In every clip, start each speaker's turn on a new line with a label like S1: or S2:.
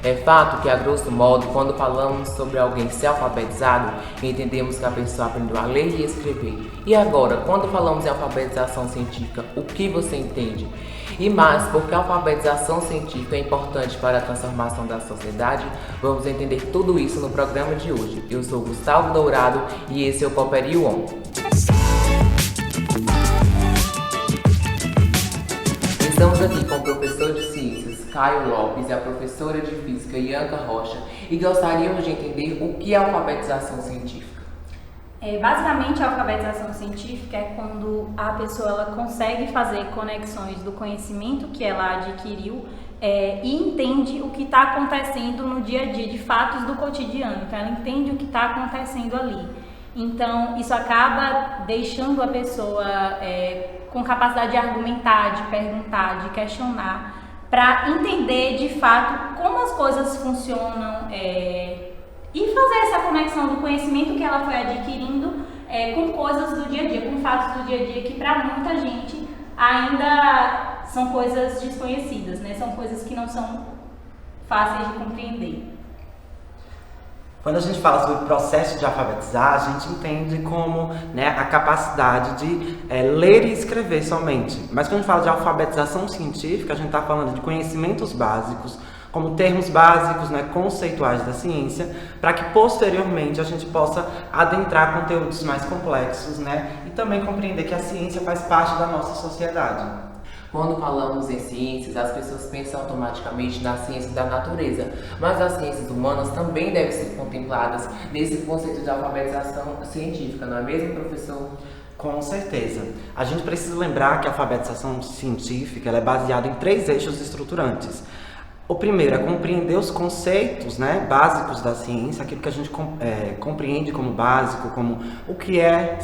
S1: É fato que, a grosso modo, quando falamos sobre alguém ser alfabetizado, entendemos que a pessoa aprendeu a ler e escrever. E agora, quando falamos em alfabetização científica, o que você entende? E mais, porque a alfabetização científica é importante para a transformação da sociedade, vamos entender tudo isso no programa de hoje. Eu sou Gustavo Dourado e esse é o Cooperio On. Estamos aqui com o professor de Ciências, Caio Lopes, e a professora de Física, Ianca Rocha, e gostaríamos de entender o que é alfabetização científica.
S2: Basicamente, a alfabetização científica é quando a pessoa ela consegue fazer conexões do conhecimento que ela adquiriu e entende o que está acontecendo no dia a dia, de fatos do cotidiano. Então, ela entende o que está acontecendo ali. Então, isso acaba deixando a pessoa com capacidade de argumentar, de perguntar, de questionar, para entender de fato como as coisas funcionam e fazer essa conexão do conhecimento que ela foi adquirindo com coisas do dia a dia, com fatos do dia a dia que para muita gente ainda são coisas desconhecidas, né? São coisas que não são fáceis de compreender.
S3: Quando a gente fala sobre o processo de alfabetizar, a gente entende como a capacidade de ler e escrever somente. Mas quando a gente fala de alfabetização científica, a gente está falando de conhecimentos básicos, como termos básicos, conceituais da ciência, para que posteriormente a gente possa adentrar conteúdos mais complexos, e também compreender que a ciência faz parte da nossa sociedade.
S1: Quando falamos em ciências, as pessoas pensam automaticamente na ciência da natureza, mas as ciências humanas também devem ser contempladas nesse conceito de alfabetização científica, não é mesmo, professor?
S3: Com certeza. A gente precisa lembrar que a alfabetização científica ela é baseada em 3 eixos estruturantes. O primeiro é compreender os conceitos básicos da ciência, aquilo que a gente compreende como básico, como o que é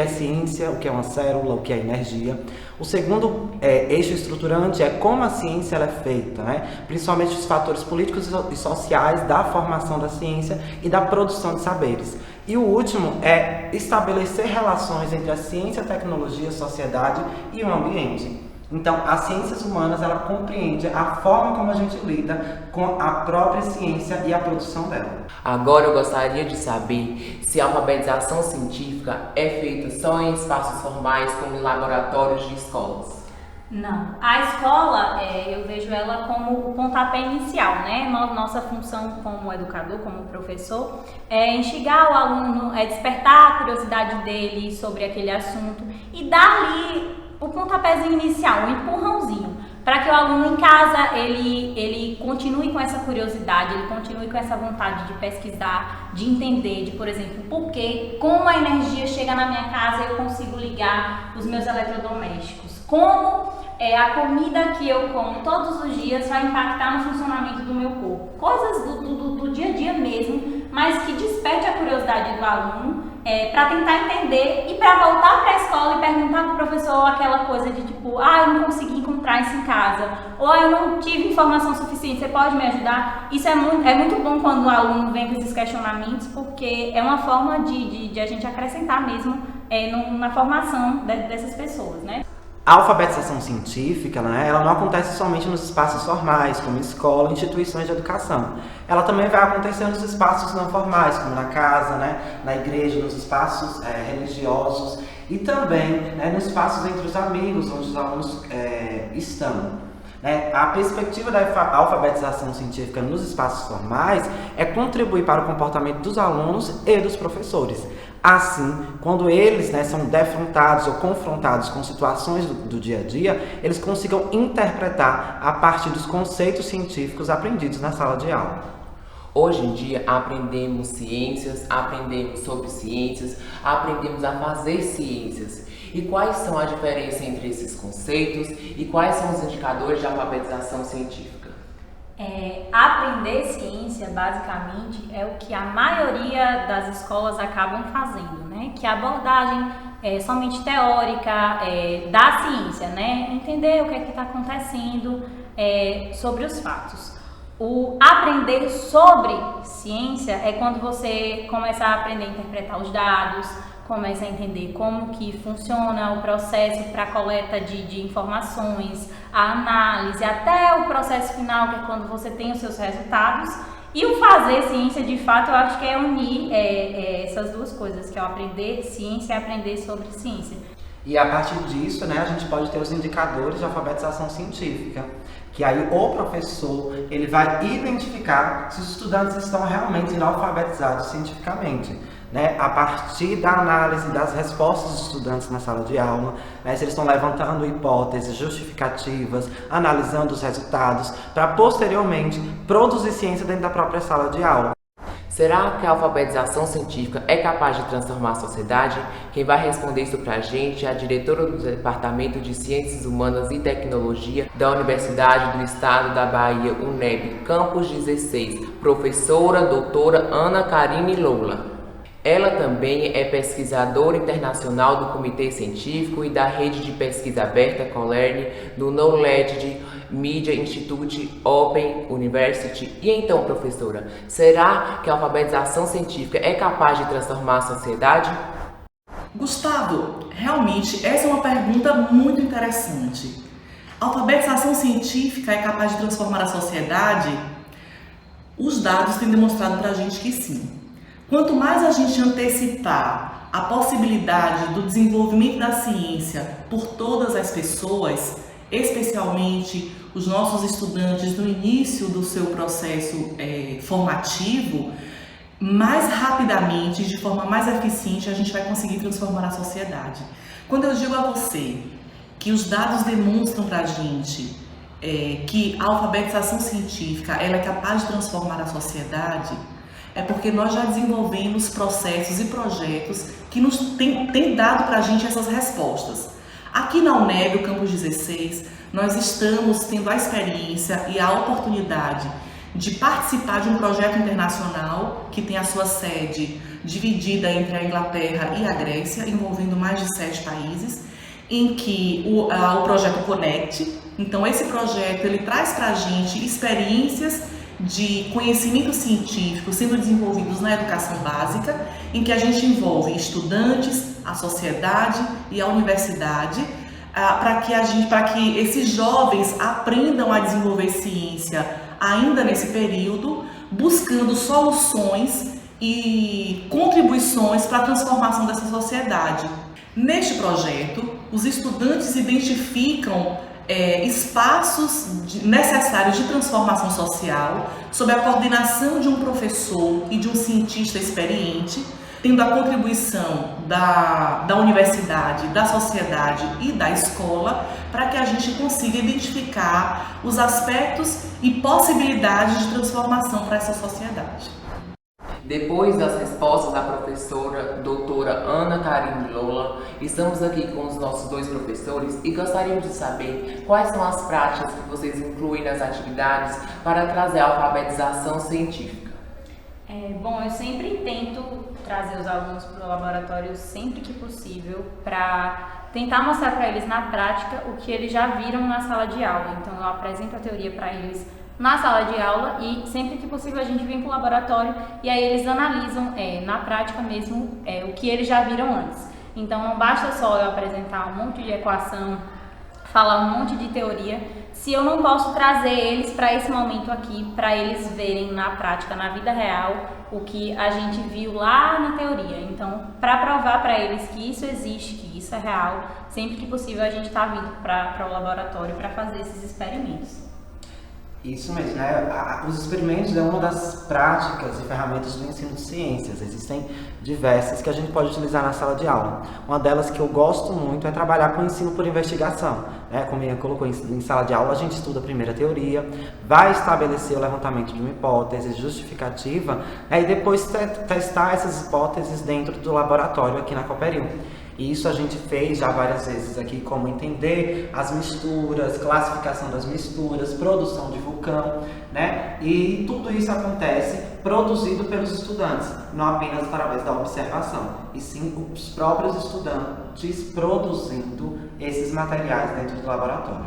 S3: ciência, o que é uma célula, o que é energia. O segundo eixo estruturante é como a ciência ela é feita, principalmente os fatores políticos e sociais da formação da ciência e da produção de saberes. E o último é estabelecer relações entre a ciência, a tecnologia, a sociedade e o ambiente. Então, as ciências humanas, ela compreende a forma como a gente lida com a própria ciência e a produção dela.
S1: Agora eu gostaria de saber se a alfabetização científica é feita só em espaços formais, como em laboratórios de escolas.
S2: Não. A escola, eu vejo ela como o pontapé inicial, Nossa função como educador, como professor, é instigar o aluno, despertar a curiosidade dele sobre aquele assunto e dar-lhe o pontapézinho inicial, o empurrãozinho, para que o aluno em casa ele continue com essa curiosidade, ele continue com essa vontade de pesquisar, de entender, de, por exemplo, como a energia chega na minha casa e eu consigo ligar os meus eletrodomésticos, como a comida que eu como todos os dias vai impactar no funcionamento do meu corpo. Coisas do dia a dia mesmo, mas que desperte a curiosidade do aluno para tentar entender e para voltar para a escola e perguntar para o professor aquela coisa de tipo, eu não consegui encontrar isso em casa, ou eu não tive informação suficiente, você pode me ajudar? Isso é muito bom quando o aluno vem com esses questionamentos, porque é uma forma de a gente acrescentar mesmo na formação dessas pessoas,
S3: A alfabetização científica, ela não acontece somente nos espaços formais, como escola, instituições de educação. Ela também vai acontecer nos espaços não formais, como na casa, na igreja, nos espaços religiosos e também nos espaços entre os amigos, onde os alunos estão. A perspectiva da alfabetização científica nos espaços formais é contribuir para o comportamento dos alunos e dos professores. Assim, quando eles são defrontados ou confrontados com situações do dia a dia, eles consigam interpretar a partir dos conceitos científicos aprendidos na sala de aula.
S1: Hoje em dia aprendemos ciências, aprendemos sobre ciências, aprendemos a fazer ciências. E quais são a diferença entre esses conceitos e quais são os indicadores de alfabetização científica?
S2: Aprender ciência, basicamente, é o que a maioria das escolas acabam fazendo, Que a abordagem é somente teórica da ciência, Entender o que é que está acontecendo sobre os fatos. O aprender sobre ciência é quando você começa a aprender a interpretar os dados, começa a entender como que funciona o processo para a coleta de informações, a análise, até o processo final, que é quando você tem os seus resultados. E o fazer ciência, de fato, eu acho que é unir essas duas coisas, que é o aprender ciência e aprender sobre ciência.
S3: E a partir disso, né, a gente pode ter os indicadores de alfabetização científica, que aí o professor ele vai identificar se os estudantes estão realmente alfabetizados cientificamente, né, a partir da análise das respostas dos estudantes na sala de aula, né, se eles estão levantando hipóteses justificativas, analisando os resultados, para posteriormente produzir ciência dentro da própria sala de aula.
S1: Será que a alfabetização científica é capaz de transformar a sociedade? Quem vai responder isso pra gente é a diretora do Departamento de Ciências Humanas e Tecnologia da Universidade do Estado da Bahia, UNEB, Campus 16, professora doutora Ana Karine Lola. Ela também é pesquisadora internacional do Comitê Científico e da Rede de Pesquisa Aberta Colerne do Knowledge Media Institute Open University. E então, professora, será que a alfabetização científica é capaz de transformar a sociedade?
S4: Gustavo, realmente essa é uma pergunta muito interessante. A alfabetização científica é capaz de transformar a sociedade? Os dados têm demonstrado para a gente que sim. Quanto mais a gente antecipar a possibilidade do desenvolvimento da ciência por todas as pessoas, especialmente os nossos estudantes no início do seu processo formativo, mais rapidamente, de forma mais eficiente, a gente vai conseguir transformar a sociedade. Quando eu digo a você que os dados demonstram para a gente que a alfabetização científica ela é capaz de transformar a sociedade, é porque nós já desenvolvemos processos e projetos que nos têm dado para a gente essas respostas. Aqui na UNEB, o Campus 16, nós estamos tendo a experiência e a oportunidade de participar de um projeto internacional que tem a sua sede dividida entre a Inglaterra e a Grécia, envolvendo mais de 7 países, em que o projeto Connect. Então, esse projeto ele traz para a gente experiências de conhecimento científico sendo desenvolvidos na educação básica, em que a gente envolve estudantes, a sociedade e a universidade, para que esses jovens aprendam a desenvolver ciência ainda nesse período, buscando soluções e contribuições para a transformação dessa sociedade. Neste projeto, os estudantes identificam espaços necessários de transformação social sob a coordenação de um professor e de um cientista experiente, tendo a contribuição da universidade, da sociedade e da escola, para que a gente consiga identificar os aspectos e possibilidades de transformação para essa sociedade.
S1: Depois das respostas da professora doutora Ana Karine Lola, estamos aqui com os nossos 2 professores e gostaríamos de saber quais são as práticas que vocês incluem nas atividades para trazer a alfabetização científica.
S2: Bom, eu sempre tento trazer os alunos para o laboratório sempre que possível para tentar mostrar para eles na prática o que eles já viram na sala de aula. Então eu apresento a teoria para eles na sala de aula e sempre que possível a gente vem para o laboratório e aí eles analisam na prática mesmo o que eles já viram antes. Então não basta só eu apresentar um monte de equação, falar um monte de teoria, se eu não posso trazer eles para esse momento aqui, para eles verem na prática, na vida real, o que a gente viu lá na teoria. Então, para provar para eles que isso existe, que isso é real, sempre que possível a gente está vindo para o laboratório para fazer esses experimentos.
S3: Isso mesmo, né? Os experimentos é uma das práticas e ferramentas do ensino de ciências. Existem diversas que a gente pode utilizar na sala de aula. Uma delas que eu gosto muito é trabalhar com o ensino por investigação. Como eu colocou em sala de aula, a gente estuda primeiro a teoria, vai estabelecer o levantamento de uma hipótese justificativa, e depois testar essas hipóteses dentro do laboratório aqui na Cooperil. E isso a gente fez já várias vezes aqui, como entender as misturas, classificação das misturas, produção de vulcão, né? E tudo isso acontece produzido pelos estudantes, não apenas através da observação, e sim os próprios estudantes produzindo esses materiais dentro do laboratório.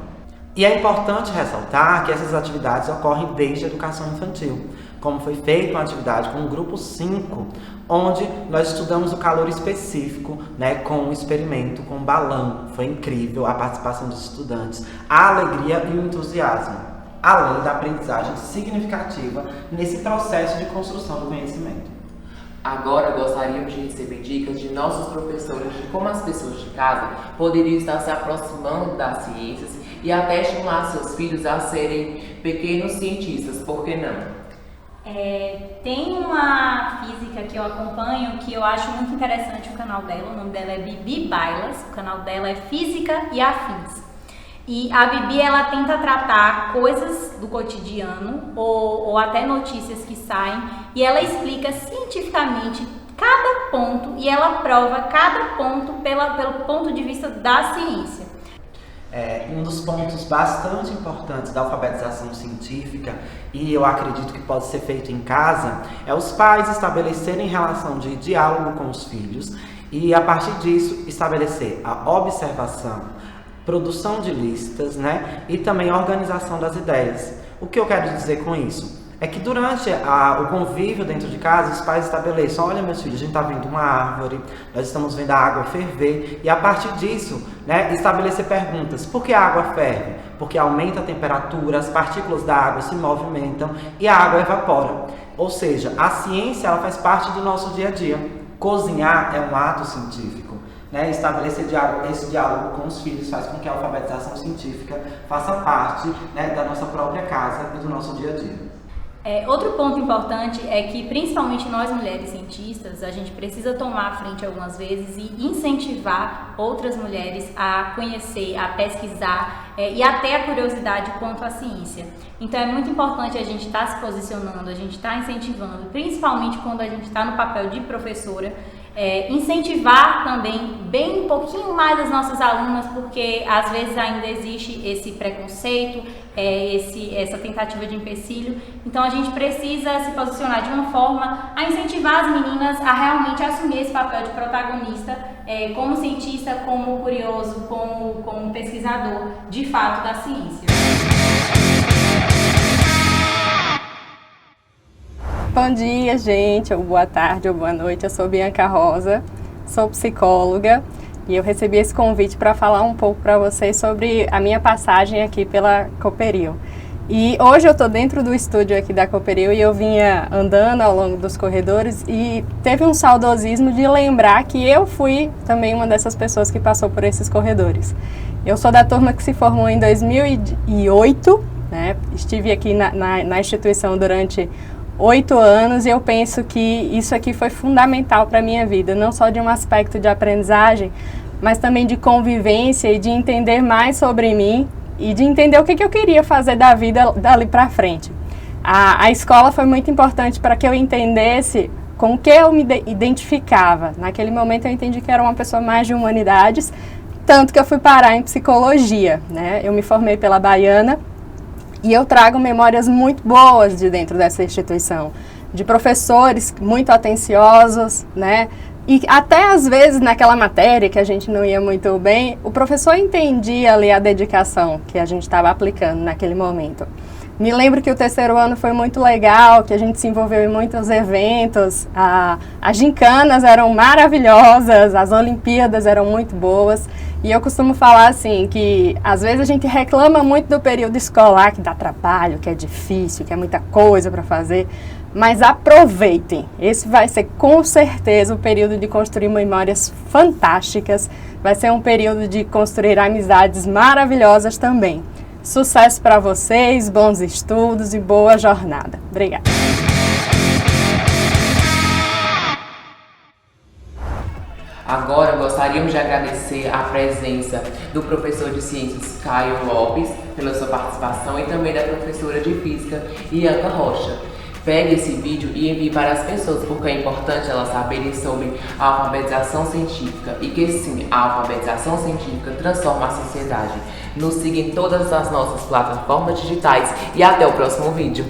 S3: E é importante ressaltar que essas atividades ocorrem desde a educação infantil, como foi feita uma atividade com o grupo 5, onde nós estudamos o calor específico, né, com um experimento com balão. Foi incrível a participação dos estudantes, a alegria e o entusiasmo, além da aprendizagem significativa nesse processo de construção do conhecimento.
S1: Agora gostaríamos de receber dicas de nossos professores de como as pessoas de casa poderiam estar se aproximando das ciências e até estimular seus filhos a serem pequenos cientistas, por que não?
S2: Tem uma física que eu acompanho que eu acho muito interessante o canal dela, o nome dela é Bibi Bailas, o canal dela é Física e Afins. E a Bibi, ela tenta tratar coisas do cotidiano ou até notícias que saem e ela explica cientificamente cada ponto e ela prova cada ponto pelo ponto de vista da ciência.
S3: Um dos pontos bastante importantes da alfabetização científica, e eu acredito que pode ser feito em casa, é os pais estabelecerem relação de diálogo com os filhos e, a partir disso, estabelecer a observação, produção de listas, né, e também a organização das ideias. O que eu quero dizer com isso? É que durante o convívio dentro de casa, os pais estabeleçam: olha, meus filhos, a gente está vendo uma árvore, nós estamos vendo a água ferver, e a partir disso, né, estabelecer perguntas. Por que a água ferve? Porque aumenta a temperatura, as partículas da água se movimentam e a água evapora. Ou seja, a ciência, ela faz parte do nosso dia a dia. Cozinhar é um ato científico. Né? Estabelecer esse diálogo com os filhos faz com que a alfabetização científica faça parte, né, da nossa própria casa e do nosso dia a dia.
S2: Outro ponto importante é que, principalmente nós mulheres cientistas, a gente precisa tomar a frente algumas vezes e incentivar outras mulheres a conhecer, a pesquisar e até a curiosidade quanto à ciência. Então é muito importante a gente estar se posicionando, a gente estar incentivando, principalmente quando a gente está no papel de professora, incentivar também bem um pouquinho mais as nossas alunas, porque às vezes ainda existe esse preconceito, essa tentativa de empecilho. Então a gente precisa se posicionar de uma forma a incentivar as meninas a realmente assumir esse papel de protagonista, como cientista, como curioso, como pesquisador de fato da ciência.
S5: Bom dia, gente, ou boa tarde, ou boa noite. Eu sou Bianca Rosa, sou psicóloga e eu recebi esse convite para falar um pouco para vocês sobre a minha passagem aqui pela Cooperil. E hoje eu estou dentro do estúdio aqui da Cooperil e eu vinha andando ao longo dos corredores e teve um saudosismo de lembrar que eu fui também uma dessas pessoas que passou por esses corredores. Eu sou da turma que se formou em 2008, né? Estive aqui na instituição durante 8 anos e eu penso que isso aqui foi fundamental para a minha vida, não só de um aspecto de aprendizagem, mas também de convivência e de entender mais sobre mim e de entender o que eu queria fazer da vida dali para frente. A escola foi muito importante para que eu entendesse com o que eu me identificava. Naquele momento eu entendi que era uma pessoa mais de humanidades, tanto que eu fui parar em psicologia, né? Eu me formei pela Baiana. E eu trago memórias muito boas de dentro dessa instituição, de professores muito atenciosos, né? E até às vezes naquela matéria que a gente não ia muito bem, o professor entendia ali a dedicação que a gente estava aplicando naquele momento. Me lembro que o terceiro ano foi muito legal, que a gente se envolveu em muitos eventos, as gincanas eram maravilhosas, as Olimpíadas eram muito boas. E eu costumo falar assim, que às vezes a gente reclama muito do período escolar, que dá trabalho, que é difícil, que é muita coisa para fazer, mas aproveitem. Esse vai ser com certeza o período de construir memórias fantásticas, vai ser um período de construir amizades maravilhosas também. Sucesso para vocês, bons estudos e boa jornada. Obrigada.
S1: Agora gostaríamos de agradecer a presença do professor de Ciências Caio Lopes pela sua participação e também da professora de Física Bianca Rocha. Pegue esse vídeo e envie para as pessoas, porque é importante elas saberem sobre a alfabetização científica e que sim, a alfabetização científica transforma a sociedade. Nos siga em todas as nossas plataformas digitais e até o próximo vídeo.